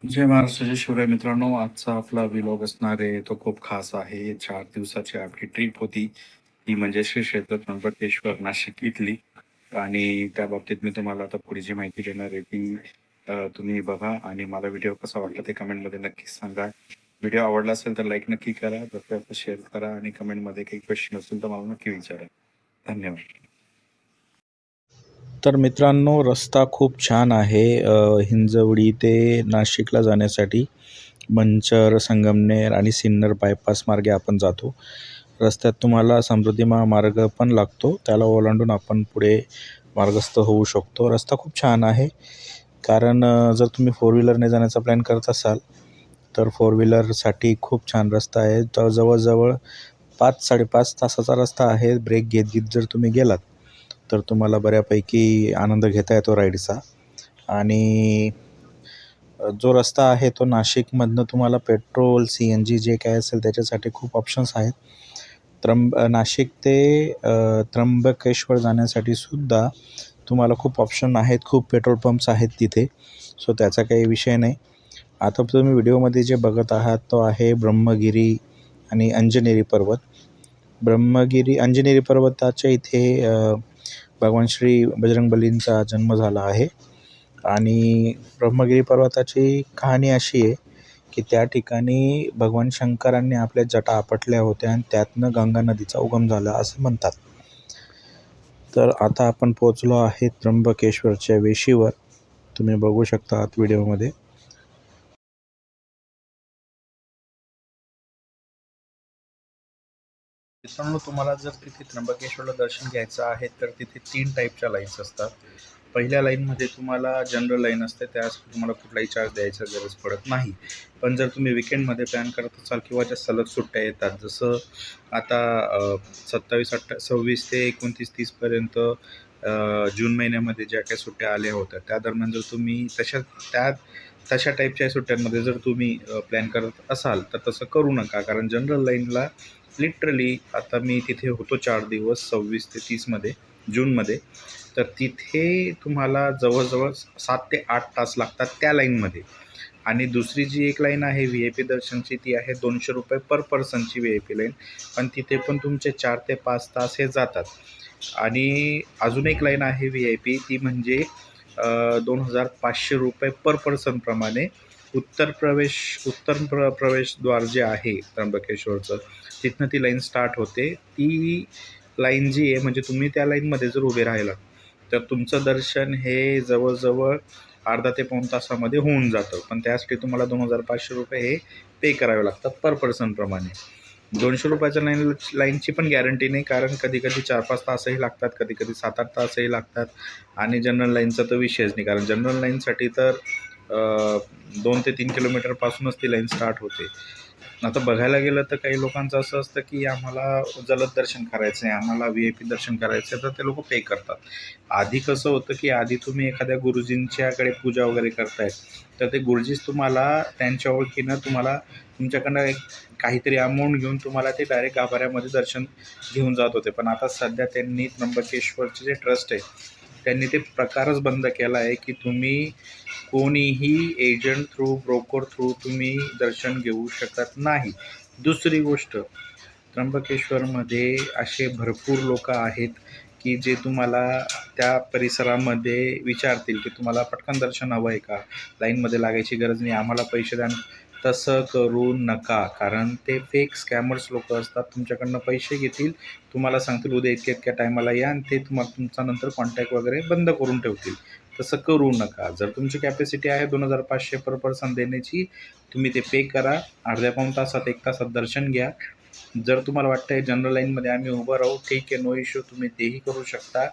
जय महाराष्ट्र, जय शिवराय मित्रांनो. आजचा आपला व्लॉग असणार आहे तो खूप खास आहे. 4 दिवसाची आपली ट्रिप होती. ती म्हणजे श्री क्षेत्र त्र्यंबकेश्वर नाशिक इथली आणि त्या बाबतीत मी तुम्हाला आता पुढे जी माहिती देणार आहे ती तुम्ही बघा आणि मला व्हिडिओ कसा वाटला ते कमेंटमध्ये नक्कीच सांगा. व्हिडिओ आवडला असेल तर लाईक नक्की करा, जसं शेअर करा आणि कमेंटमध्ये काही क्वेश्चन असेल तर मला नक्की विचारा. धन्यवाद. तर मित्रांनो, रस्ता खूप छान आहे. हिंजवडी ते नाशिकला जाण्यासाठी मंचर, संगमनेर आणि सिन्नर बायपास मार्गे आपण जातो. रस्त्यात तुम्हाला समृद्धी महामार्ग पण लागतो, त्याला ओलांडून आपण पुढे मार्गस्थ होऊ शकतो. रस्ता खूप छान आहे, कारण जर तुम्ही फोर व्हीलरने जाण्याचा प्लॅन करत असाल तर फोर व्हीलरसाठी खूप छान रस्ता आहे. तर जवळजवळ 5-5.5 तासाचा रस्ता आहे. ब्रेक घेत घेत जर तुम्ही गेलात तर तुम्हाला बऱ्यापैकी आनंद घेता येतो राईडचा. आणि जो रस्ता आहे तो नाशिकमधनं तुम्हाला पेट्रोल, CNG जे काय असेल त्याच्यासाठी खूप ऑप्शन्स आहेत. नाशिक ते त्र्यंबकेश्वर जाण्यासाठी सुद्धा तुम्हाला खूप ऑप्शन आहेत, खूप पेट्रोल पंप्स आहेत तिथे. सो त्याचा काही विषय नाही. आता तुम्ही व्हिडिओमध्ये जे बघत आहात तो आहे ब्रह्मगिरी आणि अंजनेरी पर्वत. अंजनेरी पर्वताच्या इथे भगवान श्री बजरंगबलींचा जन्म झाला आहे. आणि ब्रह्मगिरी पर्वताची कहाणी अशी आहे की त्या ठिकाणी भगवान शंकरांनी आपल्या जटा आपटल्या होत्या आणि त्यातनं गंगा नदीचा उगम झाला असं म्हणतात. तर आता आपण पोचलो आहे त्र्यंबकेश्वरच्या वेशीवर. तुम्ही बघू शकता आहात व्हिडिओमध्ये. मित्रांनो, तुम्हाला जर तिथे त्र्यंबकेश्वरला दर्शन घ्यायचं आहे तर तिथे 3 टाईपच्या लाईन्स असतात. पहिल्या लाईनमध्ये तुम्हाला जनरल लाईन असते, त्यासाठी तुम्हाला कुठलाही चार्ज द्यायचा गरज पडत नाही. पण जर तुम्ही विकेंडमध्ये प्लॅन करत असाल किंवा ज्या सलग सुट्ट्या येतात, जसं आता 26 ते 29, 30पर्यंत जून महिन्यामध्ये ज्या काही सुट्ट्या आल्या होत्या त्या दरम्यान जर तुम्ही तशा टाईपच्या सुट्ट्यांमध्ये जर तुम्ही प्लॅन करत असाल तर तसं करू नका. कारण जनरल लाईनला लिटरली आता मी तिथे होतो 4 दिवस 26 ते 30मध्ये जूनमध्ये. तर तिथे तुम्हाला जवळजवळ 7 ते 8 तास लागतात त्या लाईनमध्ये. आणि दुसरी जी एक लाईन आहे VIP दर्शनची, ती आहे ₹200 पर पर्सनची VIP लाईन. पण तिथे पण तुमचे 4 ते 5 तास हे जातात. आणि अजून एक लाईन आहे VIP, ती म्हणजे ₹2500 पर पर्सनप्रमाणे प्रवेशद्वार जे आहे त्र्यंबकेश्वरचं, तिथनं ती लाईन स्टार्ट होते. ती लाईन जी आहे म्हणजे तुम्ही त्या लाईनमध्ये जर उभे राहिलात तर तुमचं दर्शन हे जवळजवळ अर्धा ते पाऊण तासामध्ये होऊन जातं. पण त्यासाठी तुम्हाला ₹2500 हे पे करावे लागतात पर पर्सनप्रमाणे. ₹200च्या लाईनची पण गॅरंटी नाही, कारण कधी-कधी 4-5 तासही लागतात, कधी-कधी 7-8 तासही लागतात. आणि जनरल लाईनचा तर विषयच नाही, कारण जनरल लाईनसाठी तर 2 ते 3 किलोमीटरपासूनच ती लाईन स्टार्ट होते. आता बघायला गेलं तर काही लोकांचं असं असतं की आम्हाला जलद दर्शन करायचं आहे, आम्हाला VIP दर्शन करायचं आहे, तर ते लोकं पे करतात. आधी कसं होतं की आधी तुम्ही एखाद्या गुरुजींच्याकडे पूजा वगैरे करताय, तर ते गुरुजीच तुम्हाला त्यांच्या ओळखीनं तुम्हाला तुमच्याकडनं एक काहीतरी अमाऊंट घेऊन तुम्हाला ते डायरेक्ट गाभाऱ्यामध्ये दर्शन घेऊन जात होते. पण आता सध्या त्यांनी त्र्यंबकेश्वरचे जे ट्रस्ट आहे त्यांनी ते प्रकारच बंद केला आहे की तुम्ही कोणीही एजंट थ्रू, ब्रोकर थ्रू तुम्ही दर्शन घेऊ शकत नाही. दुसरी गोष्ट, त्र्यंबकेश्वरमध्ये असे भरपूर लोक आहेत की जे तुम्हाला त्या परिसरामध्ये विचारतील की तुम्हाला पटकन दर्शन हवं आहे का, लाईनमध्ये लागायची गरज नाही, आम्हाला पैसे द्या. तसं करू नका, कारण ते फेक स्कॅमर्स लोक असतात. तुमच्याकडनं पैसे घेतील, तुम्हाला सांगतील उद्या इतक्या इतक्या टायमाला या, आणि ते तुम्हाला तुमचा नंतर कॉन्टॅक्ट वगैरे बंद करून ठेवतील. तसं करू नका. जर तुमची कॅपॅसिटी आहे 2500 पर पर्सन देण्याची, तुम्ही ते पे करा. अर्ध्या पाऊण तासात 1 तासात दर्शन घ्या. जर तुम्हाला वाटतं आहे जनरल लाईनमध्ये आम्ही उभं राहू, ठीक आहे, नो इश्यू, तुम्ही तेही करू शकता.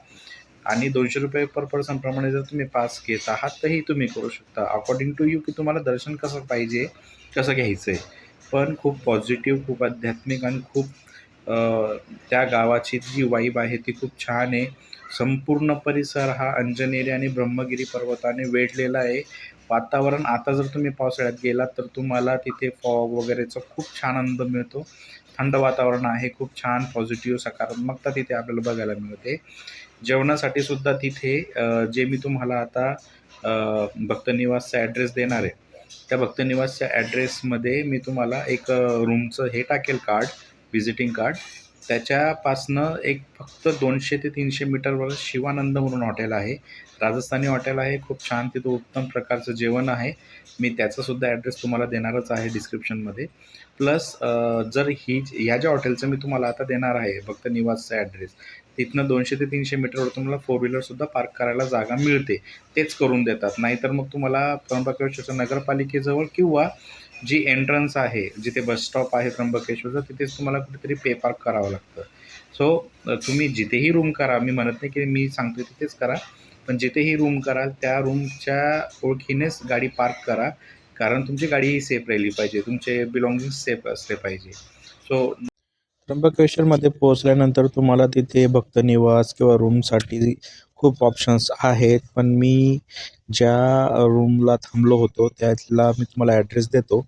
आणि ₹200 पर पर्सनप्रमाणे जर तुम्ही पास घेत आहात तरही तुम्ही करू शकता, अकॉर्डिंग टू यू, की तुम्हाला दर्शन कसं पाहिजे, कसं घ्यायचं आहे. पण खूप पॉझिटिव्ह, खूप आध्यात्मिक आणि खूप त्या गावाची जी वाईब आहे ती खूप छान आहे. संपूर्ण परिसर हा अंजनेरी आणि ब्रह्मगिरी पर्वताने वेढलेला आहे. वातावरण आता जर तुम्ही पावसाळ्यात गेलात तर तुम्हाला तिथे फॉग वगैरेचा खूप छान आनंद मिळतो. थंड वातावरण आहे, खूप छान पॉझिटिव्ह सकारात्मकता तिथे आपल्याला बघायला मिळते. जेवणासाठी सुद्धा तिथे जे मी तुम्हाला आता भक्त निवासचा ॲड्रेस देणार आहे, त्या भक्त निवासच्या ॲड्रेसमध्ये मी तुम्हाला एक रूमचं हे टाकेल कार्ड, व्हिजिटिंग कार्ड. त्याच्यापासनं एक फक्त 200 ते 300 मीटरवर शिवानंद म्हणून हॉटेल आहे. राजस्थानी हॉटेल आहे. खूप छान तिथं उत्तम प्रकारचं जेवण आहे. मी त्याचासुद्धा ॲड्रेस तुम्हाला देणारच आहे डिस्क्रिप्शनमध्ये. प्लस जर ह्या ज्या हॉटेलचं मी तुम्हाला आता देणार आहे भक्त निवासचा ॲड्रेस, तिथनं 200 ते 300 मीटरवर तुम्हाला फोर व्हीलरसुद्धा पार्क करायला जागा मिळते. तेच करून देतात. नाहीतर मग तुम्हाला त्र्यंबकेश्वरच्या नगरपालिकेजवळ किंवा जी एंट्रन्स आहे, जिथे बस स्टॉप आहे त्र्यंबकेश्वरचा, तिथेच तुम्हाला कुठेतरी पे पार्क करावं लागतं. सो तुम्ही जिथेही रूम करा, मी म्हणत नाही की मी सांगतो तिथेच करा, पण जिथेही रूम कराल त्या रूमच्या ओळखीनेच गाडी पार्क करा. कारण तुमची गाडीही सेफ राहिली पाहिजे, तुमचे बिलॉंगिंग्स सेफ असले पाहिजे. सो त्र्यंबकेश्वरमध्ये पोहोचल्यानंतर तुम्हाला तिथे भक्त निवास किंवा रूमसाठी खूप ऑप्शन्स आहेत. पण मी ज्या रूमला थांबलो होतो त्यातला मी तुम्हाला ॲड्रेस देतो.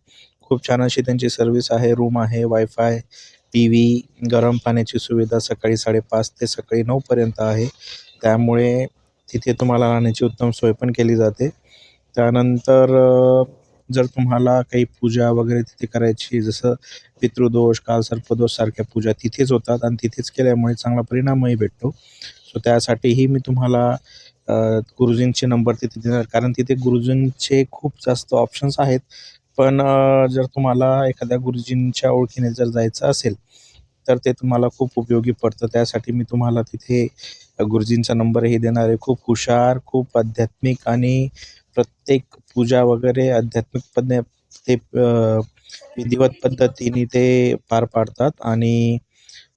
खूप छान अशी त्यांची सर्व्हिस आहे. रूम आहे, वायफाय, टीव्ही, गरम पाण्याची सुविधा सकाळी 5:30 ते सकाळी 9 पर्यंत आहे. त्यामुळे तिथे तुम्हाला राहण्याची उत्तम सोय पण केली जाते. त्यानंतर जर तुम्हाला काही पूजा वगैरे तिथे करायची, जसं पितृदोष, कालसर्पदोष सारख्या पूजा तिथेच होतात आणि तिथेच केल्यामुळे चांगला परिणामही भेटतो. सो त्यासाठीही मी तुम्हाला गुरुजींचे नंबर तिथे देणार, कारण तिथे गुरुजींचे खूप जास्त ऑप्शन्स आहेत. पण जर तुम्हाला एखाद्या गुरुजींच्या ओळखीने जर जायचं असेल, तर ते तुम्हाला खूप उपयोगी पडतं. त्यासाठी मी तुम्हाला तिथे गुरुजींचा नंबरही देणार आहे. खूप हुशार, खूप आध्यात्मिक आणि प्रत्येक पूजा वगैरे आध्यात्मिक ते विधिवत पद्धतीने ते पार पाडतात आणि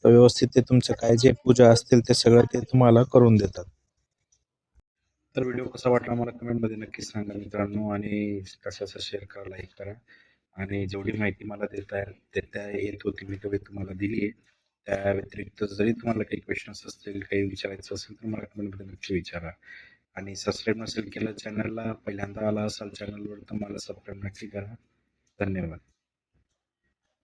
व्यवस्थित ते तुमचं काय जे पूजा असतील ते सगळं ते तुम्हाला करून देतात. तर व्हिडिओ कसा वाटला मला कमेंटमध्ये नक्कीच सांगा मित्रांनो, आणि कशाचा शेअर करा, लाईक करा. आणि जेवढी माहिती मला देता येत होती मी तेवढी तुम्हाला दिली आहे. त्या व्यतिरिक्त जरी तुम्हाला काही क्वेश्चन्स असतील, काही विचारायचं असेल तर मला कमेंटमध्ये नक्की विचारा. आणि सबस्क्राईब नसेल केलं चॅनलला, पहिल्यांदा आला असाल चॅनलवर तर मला सबस्क्राईब नक्की करा. धन्यवाद.